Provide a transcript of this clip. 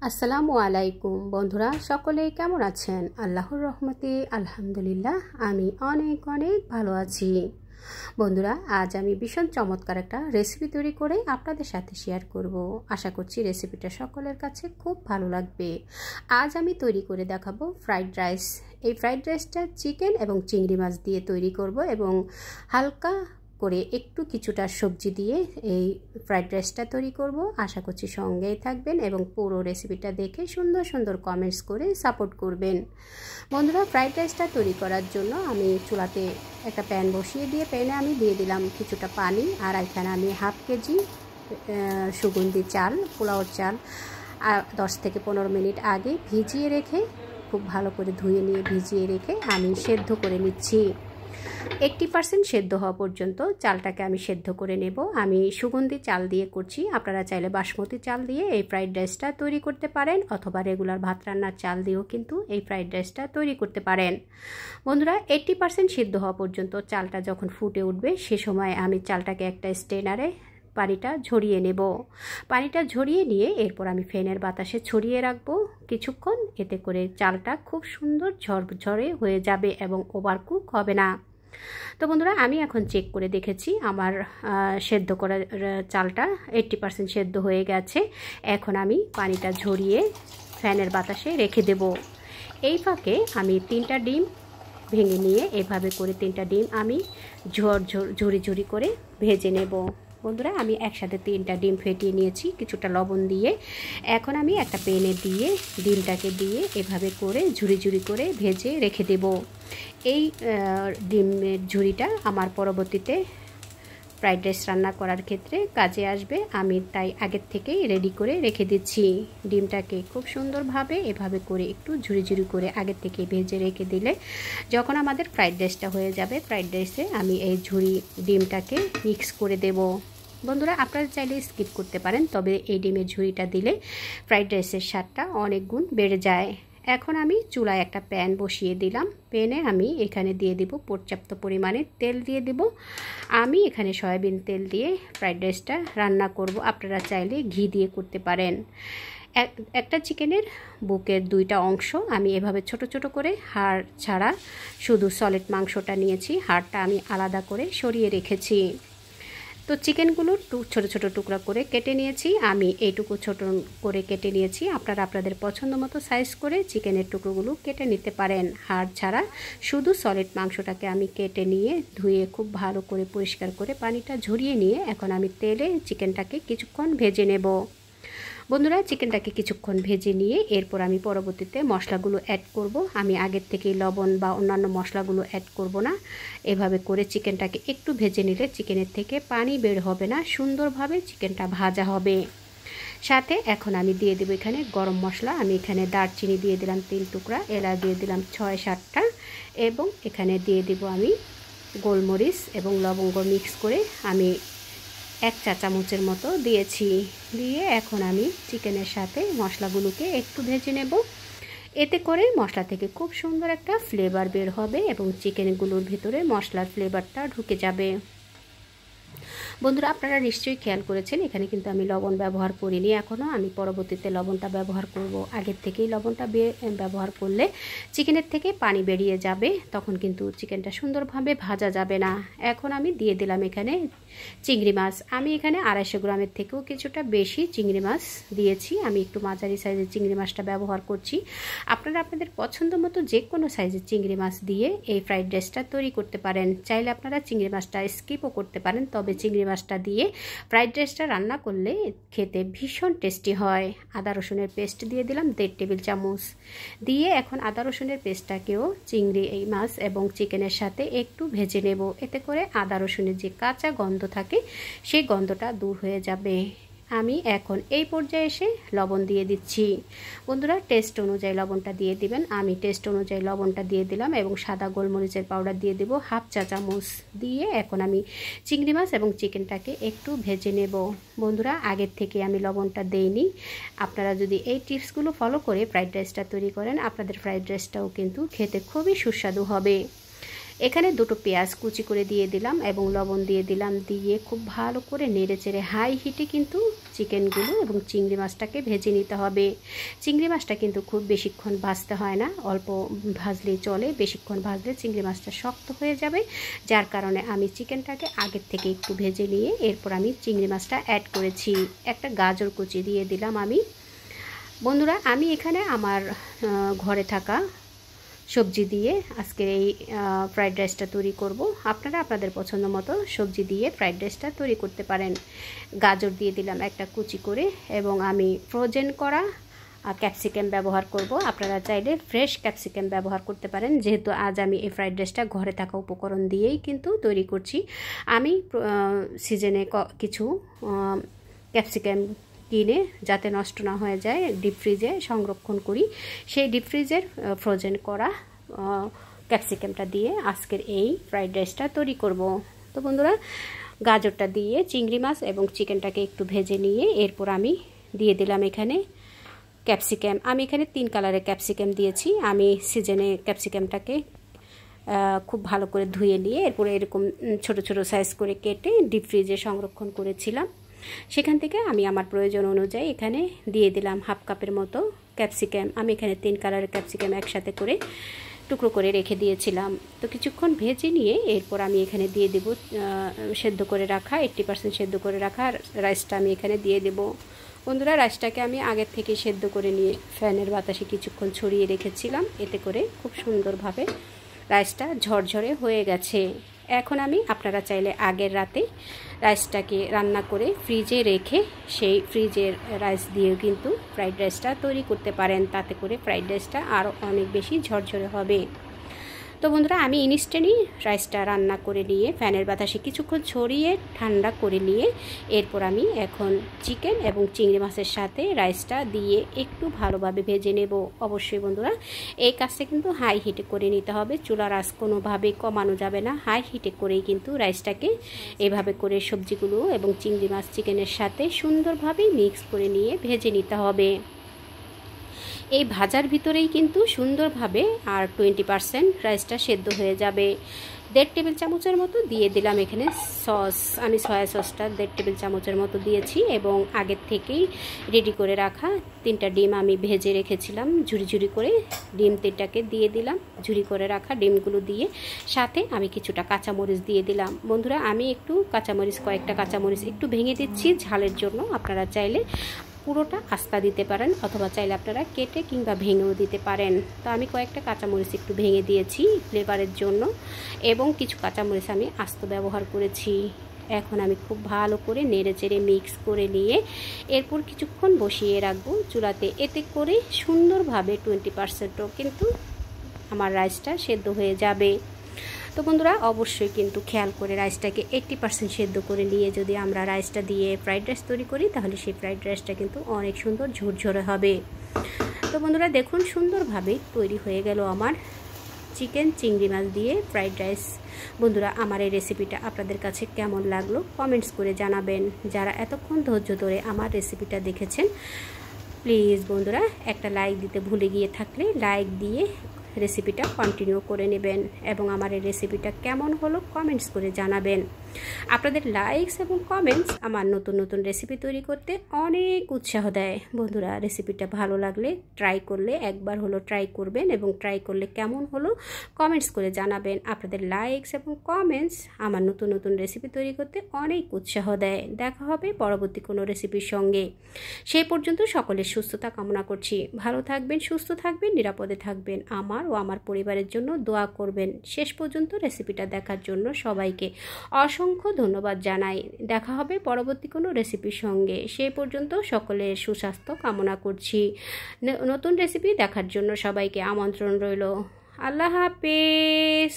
আসসালামু আলাইকুম বন্ধুরা, সকলে কেমন আছেন? আল্লাহর রহমতে আলহামদুলিল্লাহ আমি অনেক ভালো আছি। বন্ধুরা, আজ আমি ভীষণ চমৎকার একটা রেসিপি তৈরি করে আপনাদের সাথে শেয়ার করব। আশা করছি রেসিপিটা সকলের কাছে খুব ভালো লাগবে। আজ আমি তৈরি করে দেখাবো ফ্রাইড রাইস। এই ফ্রাইড রাইসটা চিকেন এবং চিংড়ি মাছ দিয়ে তৈরি করব এবং হালকা করে একটু কিছুটা সবজি দিয়ে এই ফ্রাইড রাইসটা তৈরি করব। আশা করছি সঙ্গেই থাকবেন এবং পুরো রেসিপিটা দেখে সুন্দর সুন্দর কমেন্টস করে সাপোর্ট করবেন। বন্ধুরা, ফ্রাইড রাইসটা তৈরি করার জন্য আমি চুলাতে একটা প্যান বসিয়ে দিয়ে প্যানে আমি দিয়ে দিলাম কিছুটা পানি, আর এখানে আমি হাফ কেজি সুগন্ধি চাল, পোলাওর চাল 10 থেকে 15 মিনিট আগে ভিজিয়ে রেখে, খুব ভালো করে ধুয়ে নিয়ে ভিজিয়ে রেখে আমি সেদ্ধ করে নিচ্ছি। 80% সেদ্ধ হওয়া পর্যন্ত চালটাকে আমি সেদ্ধ করে নেব। আমি সুগন্ধি চাল দিয়ে করছি, আপনারা চাইলে বাসমতি চাল দিয়ে এই ফ্রাইড রাইসটা তৈরি করতে পারেন, অথবা রেগুলার ভাত রান্নার চাল দিয়েও কিন্তু এই ফ্রাইড রাইসটা তৈরি করতে পারেন। বন্ধুরা, 80% সেদ্ধ হওয়া পর্যন্ত চালটা যখন ফুটে উঠবে সে সময় আমি চালটাকে একটা স্ট্রেনারে পানিটা ঝরিয়ে নেব। পানিটা ঝরিয়ে নিয়ে এরপর আমি ফ্যানের বাতাসে ছড়িয়ে রাখবো কিছুক্ষণ। এতে করে চালটা খুব সুন্দর ঝরঝরে হয়ে যাবে এবং ওভারকুক হবে না। তো বন্ধুরা, আমি এখন চেক করে দেখেছি আমার সেদ্ধ করা চালটা 80% সেদ্ধ হয়ে গেছে। এখন আমি পানিটা ঝরিয়ে ফ্যানের বাতাসে রেখে দেব। এই ফাঁকে আমি 3টা ডিম ভেঙে নিয়ে এভাবে করে 3টা ডিম আমি ঝুরি করে ভেজে নেব। বন্ধুরা, আমি একসাথে 3টা ডিম ফেটিয়ে নিয়েছি কিছুটা লবণ দিয়ে। এখন আমি একটা প্যানে দিয়ে ডিমটাকে দিয়ে এভাবে করে ঝুরি করে ভেজে রেখে দেব। এই ডিমের ঝুরিটা আমার পরবর্তীতে ফ্রাইড রাইস রান্না করার ক্ষেত্রে কাজে আসবে, আমি তাই আগের থেকেই রেডি করে রেখে দিচ্ছি। ডিমটাকে খুব সুন্দরভাবে এভাবে করে একটু ঝুরি করে আগের থেকে ভেজে রেখে দিলে যখন আমাদের ফ্রাইড রাইসটা হয়ে যাবে, ফ্রাইড রাইসে আমি এই ডিমটাকে মিক্স করে দেব। বন্ধুরা, আপনারা চাইলে স্কিপ করতে পারেন, তবে এই ডিমের ঝুরিটা দিলে ফ্রাইড রাইসের স্বাদটা অনেক গুণ বেড়ে যায়। এখন আমি চুলায় একটা প্যান বসিয়ে দিলাম। প্যানে আমি এখানে দিয়ে দেব পর্যাপ্ত পরিমাণে তেল দিয়ে দেব। আমি এখানে সয়াবিন তেল দিয়ে ফ্রাইড রাইসটা রান্না করব, আপনারা চাইলে ঘি দিয়ে করতে পারেন। একটা চিকেনের বুকের 2টা অংশ আমি এভাবে ছোট করে হাড় ছাড়া শুধু সলিড মাংসটা নিয়েছি, হাড়টা আমি আলাদা করে সরিয়ে রেখেছি। তো চিকেনগুলো ছোট টুকরা করে কেটে নিয়েছি। আমি এইটুকু ছোট করে কেটে নিয়েছি, আপনারা আপনাদের পছন্দ মতো সাইজ করে চিকেনের টুকরোগুলো কেটে নিতে পারেন। হাড় ছাড়া শুধু সলিড মাংসটাকে আমি কেটে নিয়ে ধুয়ে খুব ভালো করে পরিষ্কার করে পানিটা ঝরিয়ে নিয়ে এখন আমি তেলে চিকেনটাকে কিছুক্ষণ ভেজে নেব। বন্ধুরা, চিকেনটাকে কিছুক্ষণ ভেজে নিয়ে এরপর আমি পরবর্তীতে মশলাগুলো অ্যাড করব। আমি আগের থেকেই লবণ বা অন্যান্য মশলাগুলো অ্যাড করব না। এভাবে করে চিকেনটাকে একটু ভেজে নিলে চিকেনের থেকে পানি বের হবে না, সুন্দরভাবে চিকেনটা ভাজা হবে। সাথে এখন আমি দিয়ে দেব এখানে গরম মশলা। আমি এখানে দারচিনি দিয়ে দিলাম 3 টুকরা, এলাচ দিয়ে দিলাম 6-7টা, এবং এখানে দিয়ে দেব আমি গোলমরিচ এবং লবঙ্গ মিক্স করে আমি 1 চা চামচের মতো দিয়েছি। দিয়ে এখন আমি চিকেনের সাথে মশলাগুলোকে একটু ভেজে নেব। এতে করে মশলা থেকে খুব সুন্দর একটা ফ্লেভার বের হবে এবং চিকেনগুলোর ভিতরে মশলার ফ্লেভারটা ঢুকে যাবে। বন্ধুরা, আপনারা নিশ্চয়ই খেয়াল করেছেন এখানে কিন্তু আমি লবণ ব্যবহার করিনি এখনও। আমি পরবর্তীতে লবণটা ব্যবহার করব। আগের থেকেই লবণটা ব্যবহার করলে চিকেনের থেকে পানি বেরিয়ে যাবে, তখন কিন্তু চিকেনটা সুন্দরভাবে ভাজা যাবে না। এখন আমি দিয়ে দিলাম এখানে চিংড়ি মাছ। আমি এখানে 250 গ্রামের থেকেও কিছুটা বেশি চিংড়ি মাছ দিয়েছি। আমি একটু মাঝারি সাইজের চিংড়ি মাছটা ব্যবহার করছি। আপনারা আপনাদের পছন্দ মতো যে কোনো সাইজের চিংড়ি মাছ দিয়ে এই ফ্রাইড রাইসটা তৈরি করতে পারেন। চাইলে আপনারা চিংড়ি মাছটা স্কিপও করতে পারেন, তবে চিংড়ি মাছটা দিয়ে ফ্রাইড রাইসটা রান্না করলে খেতে ভীষণ টেস্টি হয়। আদা রসুনের পেস্ট দিয়ে দিলাম 1.5 টেবিল চামচ দিয়ে এখন আদা রসুনের পেস্টটাকেও চিংড়ি এই মাছ এবং চিকেনের সাথে একটু ভেজে নেব। এতে করে আদা রসুনের যে কাঁচা গন্ধ থাকে সেই গন্ধটা দূর হয়ে যাবে। আমি এখন এই পর্যায়ে এসে লবণ দিয়ে দিচ্ছি। বন্ধুরা, টেস্ট অনুযায়ী লবণটা দিয়ে দিবেন। আমি টেস্ট অনুযায়ী লবণটা দিয়ে দিলাম এবং সাদা গোলমরিচের পাউডার দিয়ে দেব 1/2 চা চামচ দিয়ে এখন আমি চিংড়ি মাছ এবং চিকেনটাকে একটু ভেজে নেব। বন্ধুরা, আগের থেকে আমি লবণটা দেইনি। আপনারা যদি এই টিপসগুলো ফলো করে ফ্রাইড রাইসটা তৈরি করেন, আপনাদের ফ্রাইড রাইসটাও কিন্তু খেতে খুবই সুস্বাদু হবে। এখানে দুটো পেঁয়াজ কুচি করে দিয়ে দিলাম এবং লবণ দিয়ে দিলাম, দিয়ে খুব ভালো করে নেড়েচেড়ে হাই হিটে কিন্তু চিকেনগুলো এবং চিংড়ি মাছটাকে ভেজে নিতে হবে। চিংড়ি মাছটা কিন্তু খুব বেশিক্ষণ ভাজতে হয় না, অল্প ভাজলেই চলে। বেশিক্ষণ ভাজলে চিংড়ি মাছটা শক্ত হয়ে যাবে, যার কারণে আমি চিকেনটাকে আগের থেকে একটু ভেজে নিয়ে এরপর আমি চিংড়ি মাছটা অ্যাড করেছি। একটা গাজর কুচি দিয়ে দিলাম আমি। বন্ধুরা, আমি এখানে আমার ঘরে থাকা সবজি দিয়ে আজকের এই ফ্রাইড রাইসটা তৈরি করব। আপনারা আপনাদের পছন্দ মতো সবজি দিয়ে ফ্রাইড রাইসটা তৈরি করতে পারেন। গাজর দিয়ে দিলাম একটা কুচি করে এবং আমি ফ্রোজেন করা ক্যাপসিকাম ব্যবহার করব। আপনারা চাইলে ফ্রেশ ক্যাপসিকাম ব্যবহার করতে পারেন, যেহেতু আজ আমি এই ফ্রাইড রাইসটা ঘরে থাকা উপকরণ দিয়েই কিন্তু তৈরি করছি। আমি সিজনে কিছু ক্যাপসিকাম কিনে যাতে নষ্ট না হয়ে যায় ডিপ ফ্রিজে সংরক্ষণ করি, সেই ডিপ ফ্রিজের ফ্রোজেন করা ক্যাপসিকামটা দিয়ে আজকের এই ফ্রাইড রাইসটা তৈরি করব। তো বন্ধুরা, গাজরটা দিয়ে চিংড়ি মাছ এবং চিকেনটাকে একটু ভেজে নিয়ে এরপর আমি দিয়ে দিলাম এখানে ক্যাপসিকাম। আমি এখানে 3 কালারের ক্যাপসিকাম দিয়েছি। আমি সিজনে ক্যাপসিকামটাকে খুব ভালো করে ধুয়ে নিয়ে এরপরে এরকম ছোট ছোট সাইজ করে কেটে ডিপ ফ্রিজে সংরক্ষণ করেছিলাম। সেখান থেকে আমি আমার প্রয়োজন অনুযায়ী এখানে দিয়ে দিলাম হাফ কাপের মতো ক্যাপসিকাম। আমি এখানে 3 কালারের ক্যাপসিকাম একসাথে করে টুকরো করে রেখে দিয়েছিলাম। তো কিছুক্ষণ ভেজে নিয়ে এরপর আমি এখানে দিয়ে দেব সেদ্ধ করে রাখা 80% সেদ্ধ করে রাখা রাইসটা আমি এখানে দিয়ে দেব। বন্ধুরা, রাইসটাকে আমি আগের থেকে সেদ্ধ করে নিয়ে ফ্যানের বাতাসে কিছুক্ষণ ছড়িয়ে রেখেছিলাম, এতে করে খুব সুন্দরভাবে রাইসটা ঝরঝরে হয়ে গেছে। এখন আমি আপনারা চাইলে আগের রাতে রাইসটাকে রান্না করে ফ্রিজে রেখে সেই ফ্রিজের রাইস দিয়েও কিন্তু ফ্রাইড রাইসটা তৈরি করতে পারেন, তাতে করে ফ্রাইড রাইসটা আরও অনেক বেশি ঝরঝরে হবে। তো বন্ধুরা, আমি ইনস্ট্যান্টই রাইসটা রান্না করে নিয়ে ফ্যানের বাতাসে কিছুক্ষণ ছড়িয়ে ঠান্ডা করে নিয়ে এরপর আমি এখন চিকেন এবং চিংড়ি মাছের সাথে রাইসটা দিয়ে একটু ভালোভাবে ভেজে নেব। অবশ্যই বন্ধুরা, এই কাজটা কিন্তু হাই হিটে করে নিতে হবে, চুলার আঁচ কোনোভাবে কমানো যাবে না। হাই হিটে করেই কিন্তু রাইসটাকে এভাবে করে সবজিগুলো এবং চিংড়ি মাছ চিকেনের সাথে সুন্দরভাবে মিক্স করে নিয়ে ভেজে নিতে হবে। এই ভাজার ভিতরেই কিন্তু সুন্দরভাবে আর 20% রাইসটা সেদ্ধ হয়ে যাবে। 1.5 টেবিল চামচের মতো দিয়ে দিলাম এখানে সস। আমি সয়া সসটা 1.5 টেবিল চামচের মতো দিয়েছি এবং আগের থেকেই রেডি করে রাখা 3টা ডিম আমি ভেজে রেখেছিলাম ঝুরি ঝুরি করে। ডিম 3টাকে দিয়ে দিলাম, ঝুরি করে রাখা ডিমগুলো দিয়ে সাথে আমি কিছুটা কাঁচামরিচ দিয়ে দিলাম। বন্ধুরা, আমি একটু কয়েকটা কাঁচামরিচ একটু ভেঙে দিচ্ছি ঝালের জন্য। আপনারা চাইলে পুরোটা আস্তা দিতে পারেন অথবা চাইলে আপনারা কেটে কিংবা ভেঙেও দিতে পারেন। তো আমি কয়েকটা কাঁচামরিচ একটু ভেঙে দিয়েছি ফ্লেভারের জন্য এবং কিছু কাঁচামরিচ আমি আস্ত ব্যবহার করেছি। এখন আমি খুব ভালো করে নেড়েচেড়ে মিক্স করে নিয়ে এরপর কিছুক্ষণ বসিয়ে রাখবো চুলাতে, এতে করে সুন্দরভাবে 20%ও কিন্তু আমার রাইসটা সেদ্ধ হয়ে যাবে। তো বন্ধুরা, অবশ্যই কিন্তু খেয়াল করে রাইসটাকে 80% সেদ্ধ করে নিয়ে যদি আমরা রাইসটা দিয়ে ফ্রাইড রাইস তৈরি করি তাহলে সেই ফ্রাইড রাইসটা কিন্তু অনেক সুন্দর ঝরঝরে হবে। তো বন্ধুরা, দেখুন সুন্দরভাবে তৈরি হয়ে গেল আমার চিকেন চিংড়ি মাছ দিয়ে ফ্রাইড রাইস। বন্ধুরা, আমার এই রেসিপিটা আপনাদের কাছে কেমন লাগলো কমেন্টস করে জানাবেন। যারা এতক্ষণ ধৈর্য ধরে আমার রেসিপিটা দেখেছেন, প্লিজ বন্ধুরা একটা লাইক দিতে ভুলে গিয়ে থাকলে লাইক দিয়ে রেসিপিটা কন্টিনিউ করে নেবেন এবং আমার এই রেসিপিটা কেমন হলো কমেন্টস করে জানাবেন। আপনাদের লাইকস এবং কমেন্টস আমার নতুন নতুন রেসিপি তৈরি করতে অনেক উৎসাহ দেয়। বন্ধুরা, রেসিপিটা ভালো লাগলে ট্রাই করলে একবার হলো ট্রাই করবেন এবং ট্রাই করলে কেমন হলো কমেন্টস করে জানাবেন। আপনাদের লাইকস এবং কমেন্টস আমার নতুন নতুন রেসিপি তৈরি করতে অনেক উৎসাহ দেয়। দেখা হবে পরবর্তী কোনো রেসিপির সঙ্গে। সেই পর্যন্ত সকলের সুস্থতা কামনা করছি। ভালো থাকবেন, সুস্থ থাকবেন, নিরাপদে থাকবেন। আমার ও আমার পরিবারের জন্য দোয়া করবেন। শেষ পর্যন্ত রেসিপিটা দেখার জন্য সবাইকে অসংখ্য ধন্যবাদ জানাই। দেখা হবে পরবর্তী কোনো রেসিপির সঙ্গে। সেই পর্যন্ত সকলের সুস্বাস্থ্য কামনা করছি। নতুন রেসিপি দেখার জন্য সবাইকে আমন্ত্রণ রইল। আল্লাহ হাফেজ।